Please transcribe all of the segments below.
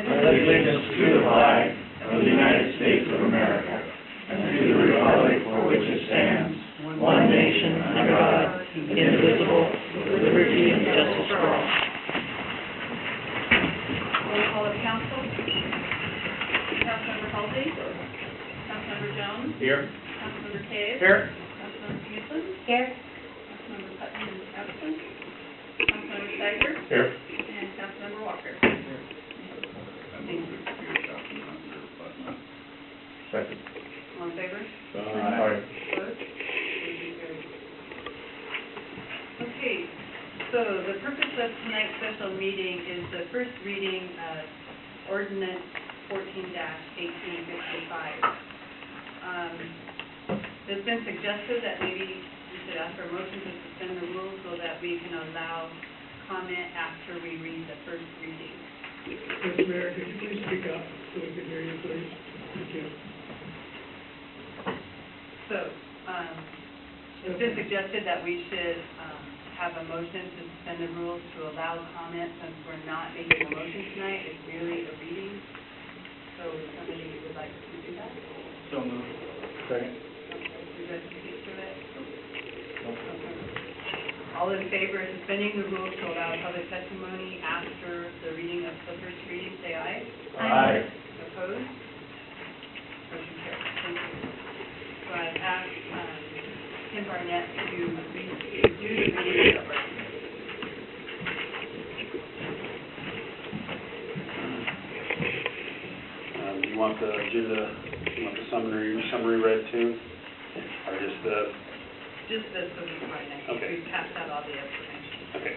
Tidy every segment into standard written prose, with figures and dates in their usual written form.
allegiance to the flag of the United States of America and to the republic for which it stands, one nation under God, indivisible, with liberty and justice for all. Roll call of council. Councilmember Halsey. Councilmember Jones. Here. Councilmember Cave. Here. Councilmember Peterson. Here. Councilmember Putnam is absent. Councilmember Steiger. Here. And Councilmember Walker. Second. All in favor? Aye. Opposed? Motion carries. Okay, so the purpose of tonight's special meeting is the first reading of ordinance 14-1855. It's been suggested that maybe we should ask for a motion to suspend the rules so that we can allow comment after we read the first reading. Mr. Mayor, could you please speak up so we can hear you, please? Thank you. So, it's been suggested that we should have a motion to suspend the rules to allow comment since we're not making a motion tonight. It's merely a reading. So, somebody would like to do that? So moved. Second. Would you like to speak to it? Okay. All in favor of suspending the rules to allow public testimony after the reading of the first reading, say aye. Aye. Opposed? Motion carries. Thank you. So I've asked Tim Barnett to do the reading of our You want the agenda, you want the summary read too? Or just the... just this will be fine. I think Okay. we've passed out all the information. Okay.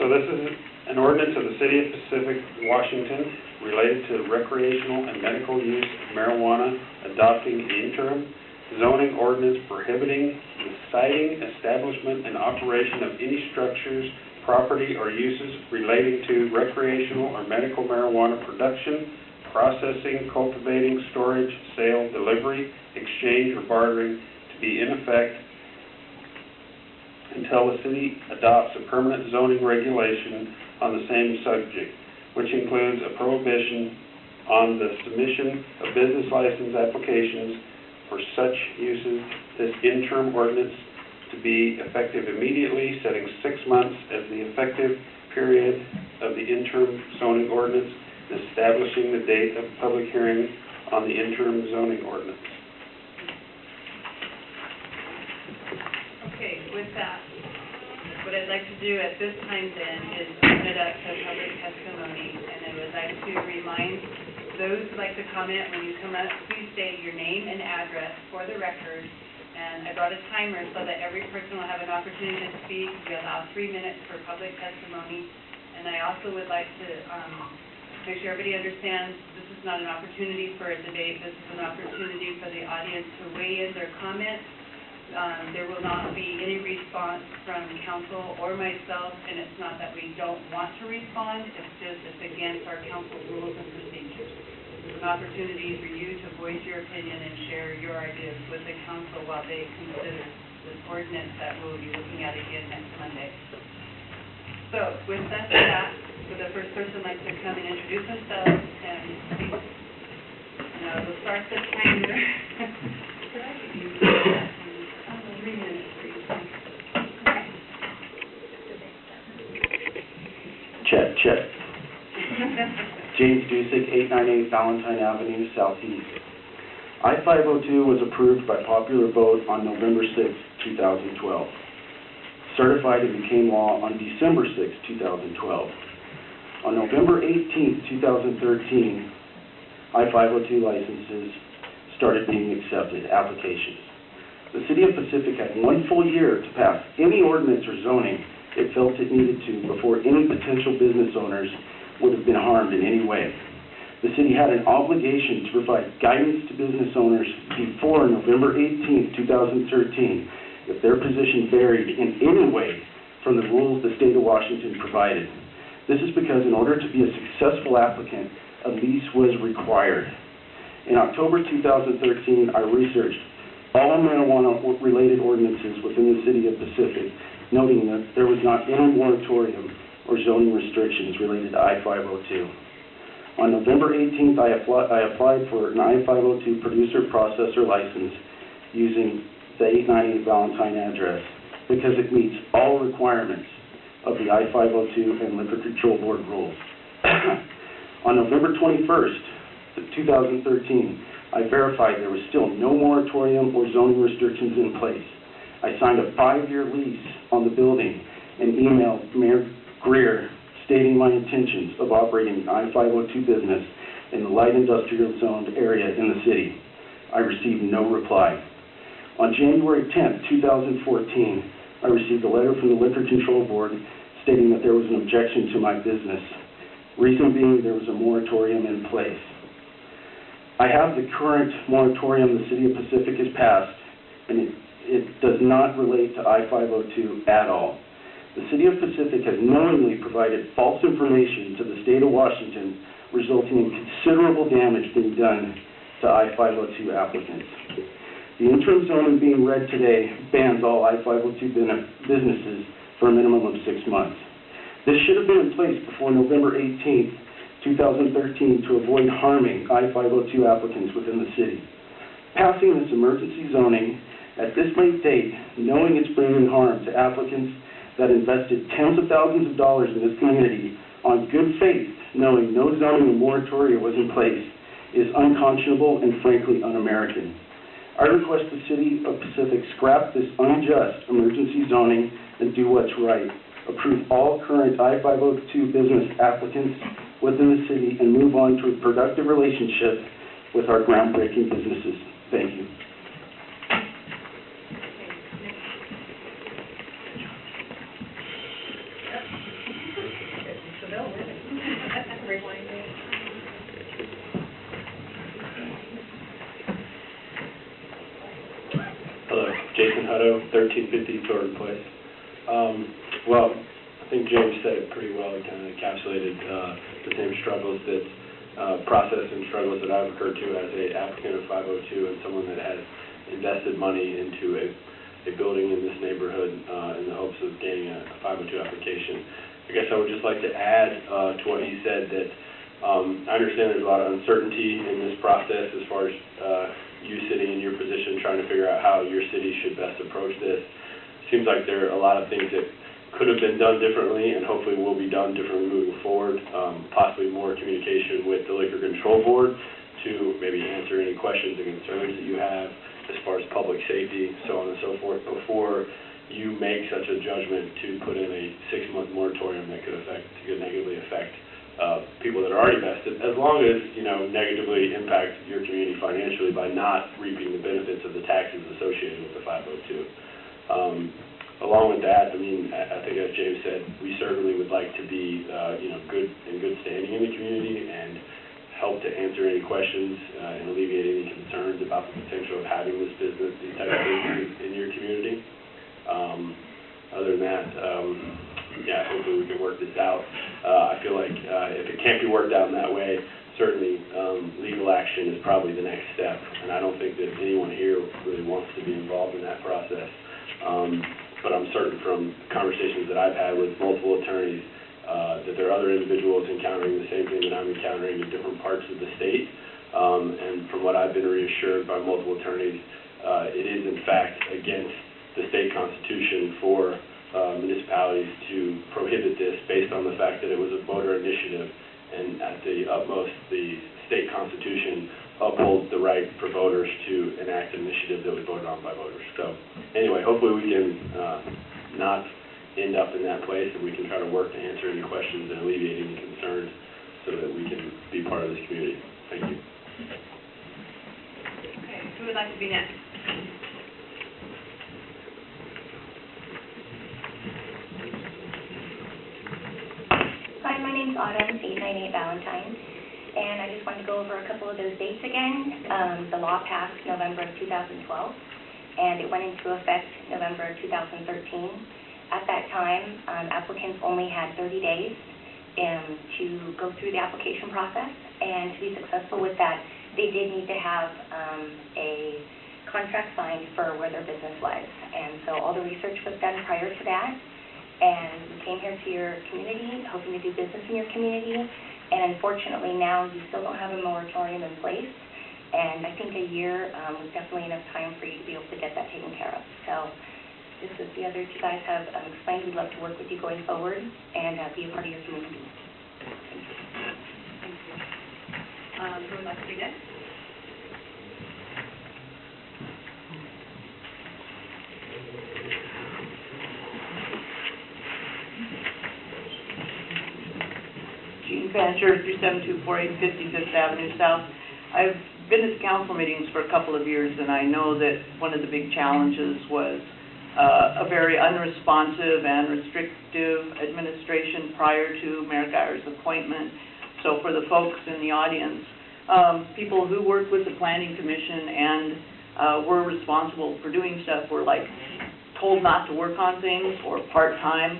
So this is an ordinance of the City of Pacific, Washington, related to recreational and medical use of marijuana, adopting the interim zoning ordinance prohibiting the siting, establishment, and operation of any structures, property, or uses relating to recreational or medical marijuana production, processing, cultivating, storage, sale, delivery, exchange, or bartering to be in effect until the city adopts a permanent zoning regulation on the same subject, which includes a prohibition on the submission of business license applications for such uses. This interim ordinance to be effective immediately, setting 6 months as the effective period of the interim zoning ordinance, and establishing the date of public hearing on the interim zoning ordinance. Okay, with that, what I'd like to do at this time then is open it up to public testimony, and I would like to remind those who'd like to comment when you come up, please state your name and address for the record. And I brought a timer so that every person will have an opportunity to speak. We allow 3 minutes for public testimony. And I also would like to make sure everybody understands this is not an opportunity for a debate. This is an opportunity for the audience to weigh in their comments. There will not be any response from council or myself, and it's not that we don't want to respond, it's just it's against our council rules and procedures. It's an opportunity for you to voice your opinion and share your ideas with the council while they consider this ordinance that we'll be looking at again next Monday. So, with that, would the first person like to come and introduce themselves and speak? And we'll start the timer. Could I give you 3 minutes, please? Check. James Dusick, 898 Valentine Avenue, Southeast. I-502 was approved by popular vote on November 6, 2012. Certified and became law on December 6, 2012. On November 18, 2013, I-502 licenses started being accepted, applications. The City of Pacific had 1 full year to pass any ordinance or zoning it felt it needed to before any potential business owners would have been harmed in any way. The city had an obligation to provide guidance to business owners before November 18, 2013, if their position varied in any way from the rules the state of Washington provided. This is because in order to be a successful applicant, a lease was required. In October 2013, I researched all marijuana-related ordinances within the City of Pacific, noting that there was not any moratorium or zoning restrictions related to I-502. On November 18th, I applied for an I-502 producer processor license using the 898 Valentine address because it meets all requirements of the I-502 and Liquor Control Board rules. On November 21st, 2013, I verified there was still no moratorium or zoning restrictions in place. I signed a 5-year lease on the building and emailed Mayor Greer stating my intentions of operating an I-502 business in the light industrial zoned area in the city. I received no reply. On January 10th, 2014, I received a letter from the Liquor Control Board stating that there was an objection to my business. Reason being there was a moratorium in place. I have the current moratorium the City of Pacific has passed, and it does not relate to I-502 at all. The City of Pacific has knowingly provided false information to the State of Washington, resulting in considerable damage being done to I-502 applicants. The interim zoning being read today bans all I-502 businesses for a minimum of 6 months. This should have been in place before November 18th, 2013 to avoid harming I-502 applicants within the city. Passing this emergency zoning at this late date, knowing it's bringing harm to applicants that invested tens of thousands of dollars in this community on good faith, knowing no zoning or moratorium was in place, is unconscionable and frankly un-American. I request the City of Pacific scrap this unjust emergency zoning and do what's right. Approve all current I-502 business applicants within the city and move on to a productive relationship with our groundbreaking businesses. Thank you. Hello, Jason Hutto, 1350 Torrey Place. Well, I think James said it pretty well. He kind of encapsulated the same struggles that process and struggles that I've occurred to as an applicant of 502 and someone that has invested money into a building in this neighborhood in the hopes of gaining a 502 application. I guess I would just like to add to what he said that I understand there's a lot of uncertainty in this process as far as you sitting in your position trying to figure out how your city should best approach this. Seems like there are a lot of things that could have been done differently and hopefully will be done differently moving forward, possibly more communication with the Liquor Control Board to maybe answer any questions and concerns that you have as far as public safety, so on and so forth, before you make such a judgment to put in a 6-month moratorium that could negatively affect people that are already vested, as long as, negatively impact your community financially by not reaping the benefits of the taxes associated with the 502. Along with that, I think as James said, we certainly would like to be, good standing in the community and help to answer any questions and alleviate any concerns about the potential of having this business, these types of businesses in your community. Other than that, hopefully we can work this out. I feel like if it can't be worked out in that way, certainly legal action is probably the next step, and I don't think that anyone here really wants to be involved in that process. But I'm certain from conversations that I've had with multiple attorneys that there are other individuals encountering the same thing that I'm encountering in different parts of the state. And from what I've been reassured by multiple attorneys, it is in fact against the state constitution for municipalities to prohibit this based on the fact that it was a voter initiative, and at the utmost, the state constitution upholds the right for voters to enact an initiative that was voted on by voters. So anyway, hopefully we can not end up in that place, and we can try to work to answer any questions and alleviate any concerns so that we can be part of this community. Thank you. Okay, who would like to be next? Hi, my name's Autumn, 898 Valentine, and I just wanted to go over a couple of those dates again. The law passed November of 2012, and it went into effect November of 2013. At that time, applicants only had 30 days to go through the application process, and to be successful with that, they did need to have a contract signed for where their business was. And so all the research was done prior to that, and we came here to your community, hoping to do business in your community, And unfortunately now, you still don't have a moratorium in place. And I think a year was definitely enough time for you to be able to get that taken care of. So just as the other two guys have explained, we'd love to work with you going forward and be a part of your community. Thank you. Who would like to be next? Jean Fancher, 37248 55th Avenue South. I've been at the council meetings for a couple of years, and I know that one of the big challenges was a very unresponsive and restrictive administration prior to Mayor Geyer's appointment. So for the folks in the audience, people who work with the Planning Commission and were responsible for doing stuff were like told not to work on things or part-time.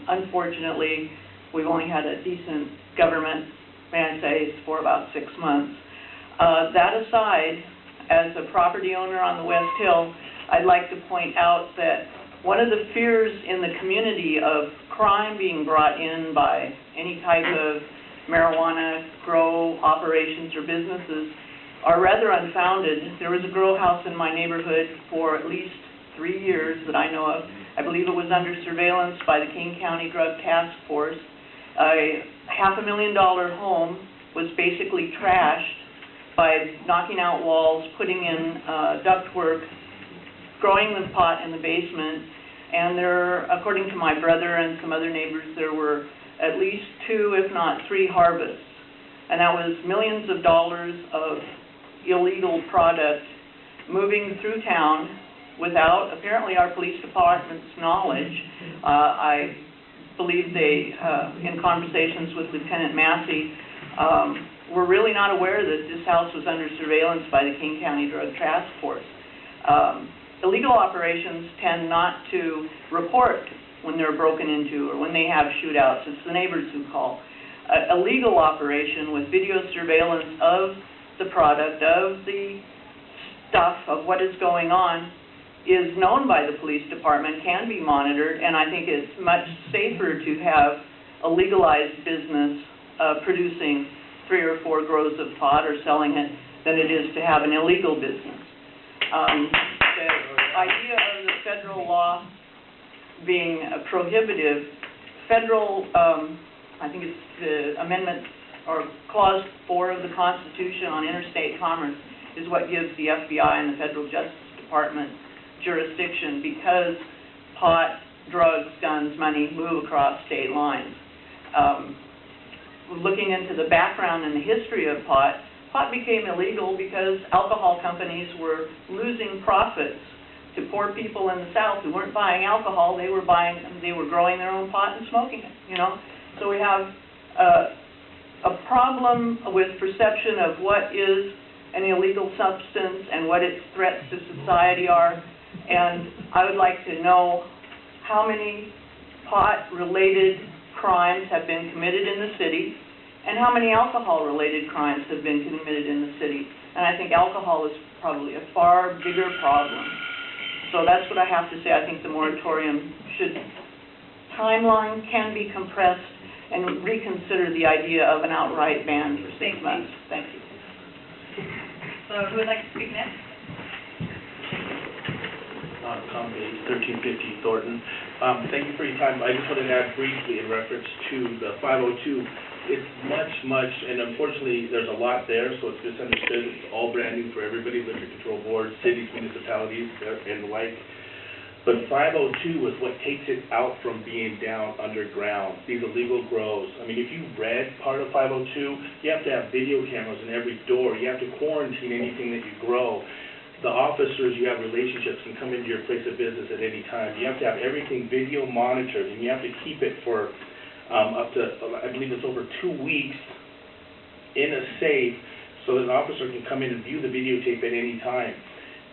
Unfortunately, we've only had a decent government, may I say, for about 6 months. That aside, as a property owner on the West Hill, I'd like to point out that one of the fears in the community of crime being brought in by any type of marijuana grow operations or businesses are rather unfounded. There was a grow house in my neighborhood for at least 3 years that I know of. I believe it was under surveillance by the King County Drug Task Force. A $500,000 home was basically trashed by knocking out walls, putting in ductwork, growing the pot in the basement, and there, according to my brother and some other neighbors, there were at least 2, if not 3 harvests. And that was millions of dollars of illegal product moving through town without, apparently, our police department's knowledge. I believe they, in conversations with Lieutenant Massey, were really not aware that this house was under surveillance by the King County Drug Task Force. Illegal operations tend not to report when they're broken into or when they have shootouts. It's the neighbors who call. A legal operation with video surveillance of the product, of the stuff, of what is going on, is known by the police department, can be monitored, and I think it's much safer to have a legalized business producing 3 or 4 grows of pot or selling it than it is to have an illegal business. The idea of the federal law being prohibitive, federal, I think it's the amendment or clause 4 of the Constitution on interstate commerce is what gives the FBI and the Federal Justice Department jurisdiction because pot, drugs, guns, money move across state lines. Looking into the background and the history of pot, pot became illegal because alcohol companies were losing profits to poor people in the South who weren't buying alcohol. They were growing their own pot and smoking it, you know. So we have a problem with perception of what is an illegal substance and what its threats to society are. And I would like to know how many pot-related crimes have been committed in the city and how many alcohol-related crimes have been committed in the city. And I think alcohol is probably a far bigger problem. So that's what I have to say. I think the moratorium timeline can be compressed and reconsider the idea of an outright ban for 6 months. Thank you. So who would like to speak next? Tom Bates, 1350 Thornton. Thank you for your time. I just wanted to add briefly in reference to the 502. It's much, and unfortunately there's a lot there, so it's misunderstood. It's all brand new for everybody, liquor control boards, cities, municipalities, and the like. But 502 is what takes it out from being down underground, these illegal grows. I mean, if you read part of 502, you have to have video cameras in every door. You have to quarantine anything that you grow. The officers you have relationships can come into your place of business at any time. You have to have everything video monitored, and you have to keep it for up to, I believe it's over 2 weeks in a safe so that an officer can come in and view the videotape at any time.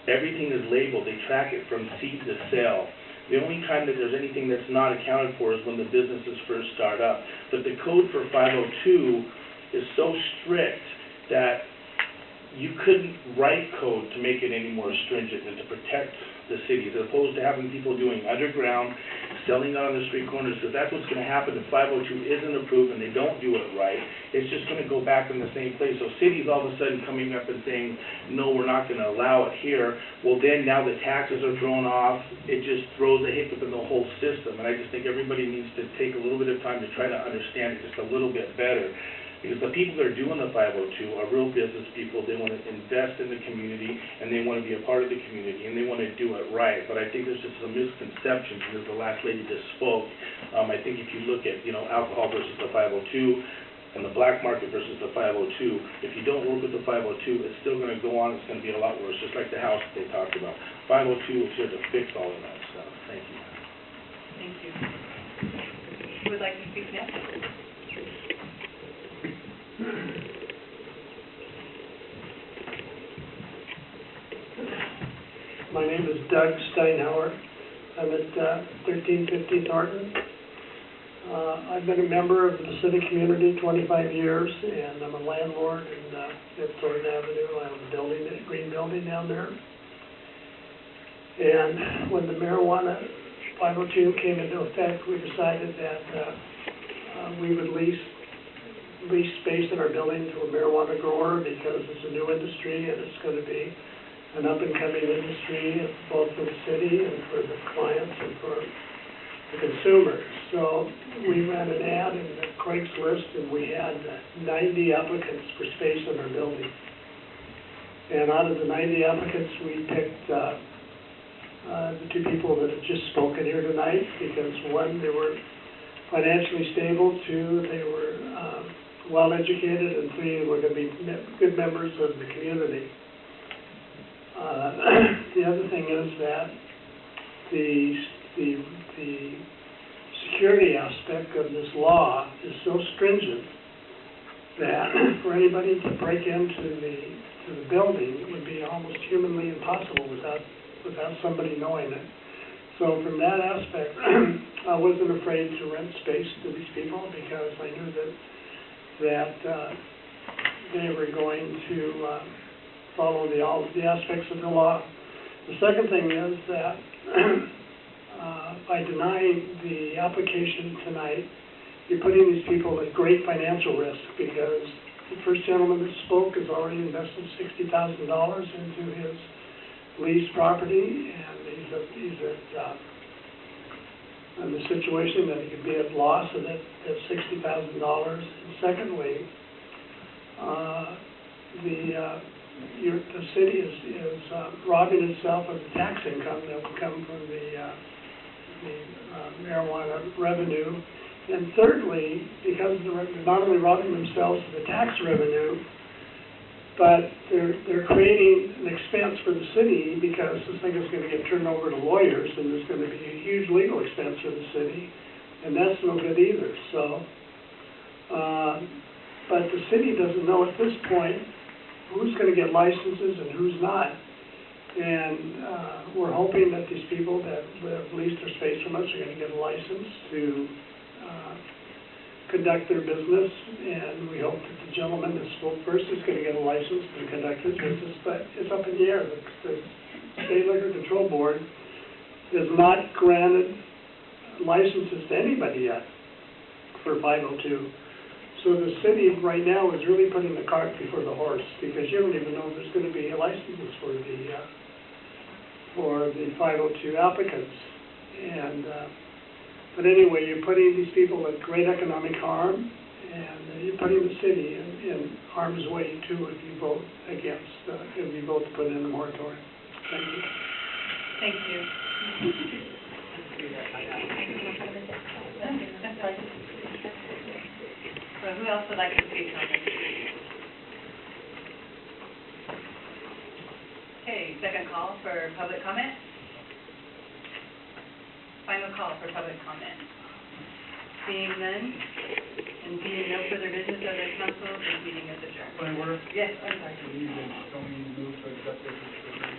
Everything is labeled. They track it from seed to sale. The only time that there's anything that's not accounted for is when the businesses first start up. But the code for 502 is so strict that you couldn't write code to make it any more stringent and to protect the city, as opposed to having people doing underground, selling on the street corners, because that's what's going to happen if 502 isn't approved and they don't do it right. It's just going to go back in the same place. So cities all of a sudden coming up and saying, no, we're not going to allow it here. Well, then now the taxes are thrown off. It just throws a hiccup in the whole system. And I just think everybody needs to take a little bit of time to try to understand it just a little bit better. Because the people that are doing the 502 are real business people. They want to invest in the community, and they want to be a part of the community, and they want to do it right. But I think there's just some misconceptions, and as the last lady just spoke, I think if you look at, alcohol versus the 502, and the black market versus the 502, if you don't work with the 502, it's still going to go on. It's going to be a lot worse, just like the house that they talked about. 502 is here to fix all of that stuff. Thank you. Thank you. Who would like to speak next? My name is Doug Steinhauer. I'm at 1350 Thornton. I've been a member of the civic community 25 years, and I'm a landlord at Thornton Avenue. I own a building, a green building down there. And when the marijuana 502 came into effect, we decided that we would lease space in our building to a marijuana grower because it's a new industry and it's going to be an up-and-coming industry, both for the city and for the clients and for the consumers. So we ran an ad in the Craigslist, and we had 90 applicants for space in our building. And out of the 90 applicants, we picked the two people that have just spoken here tonight because, one, they were financially stable, two, they were well-educated, and three, they were going to be good members of the community. The other thing is that the security aspect of this law is so stringent that for anybody to break into the building would be almost humanly impossible without somebody knowing it. So from that aspect, I wasn't afraid to rent space to these people because I knew that they were going to follow all the aspects of the law. The second thing is that by denying the application tonight, you're putting these people at great financial risk because the first gentleman that spoke has already invested $60,000 into his leased property, and he's in the situation that he could be at loss of that $60,000. And secondly, the city is robbing itself of the tax income that will come from the marijuana revenue. And thirdly, because they're not only robbing themselves of the tax revenue, but they're creating an expense for the city because this thing is going to get turned over to lawyers, and there's going to be a huge legal expense for the city, and that's no good either. So, but the city doesn't know at this point who's going to get licenses and who's not. And we're hoping that these people that have leased their space from us are going to get a license to conduct their business, and we hope that the gentleman that spoke first is going to get a license to conduct his business, but it's up in the air. The State Liquor Control Board has not granted licenses to anybody yet for 502. So the city right now is really putting the cart before the horse because you don't even know if there's going to be licenses for the 502 applicants. And but anyway, you're putting these people at great economic harm, and you're putting the city in harm's way too if you vote against, if you vote to put in a moratorium. Thank you. Thank you. So who else would like to speak on this? Okay, second call for public comment. Final call for public comment. Seeing none, and being no further business of the council, this meeting is adjourned. Point of order? Yes, I'm sorry. Don't need to move to accept this as a reading.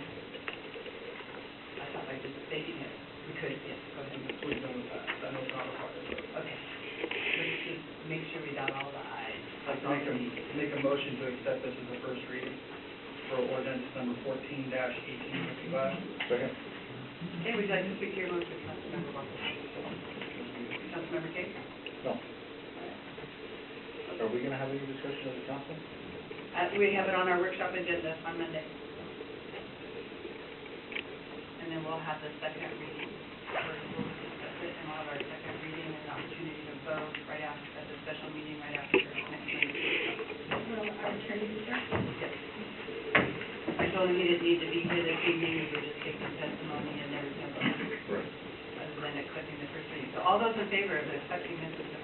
I thought I was stating it. We could, yes, go ahead. We've done with that. I know it's not required. Okay. Let's just make sure we dot all the i's. I'd like to make a motion to accept this as a first reading. for ordinance number 14-1855. Second. Okay, would you like to speak to your motion, Councilmember Walker? Councilmember Kay? No. Are we gonna have any discussion of the council? We have it on our workshop agenda on Monday. And then we'll have the second reading, we'll discuss it, and we'll have our second reading and the opportunity to vote right after, at the special meeting right after next meeting. Will our attorney be there? Yes. I told him he didn't need to be here this evening, we would just take some testimony and there was no vote, Right. other than accepting the first reading. So all those in favor of accepting this as the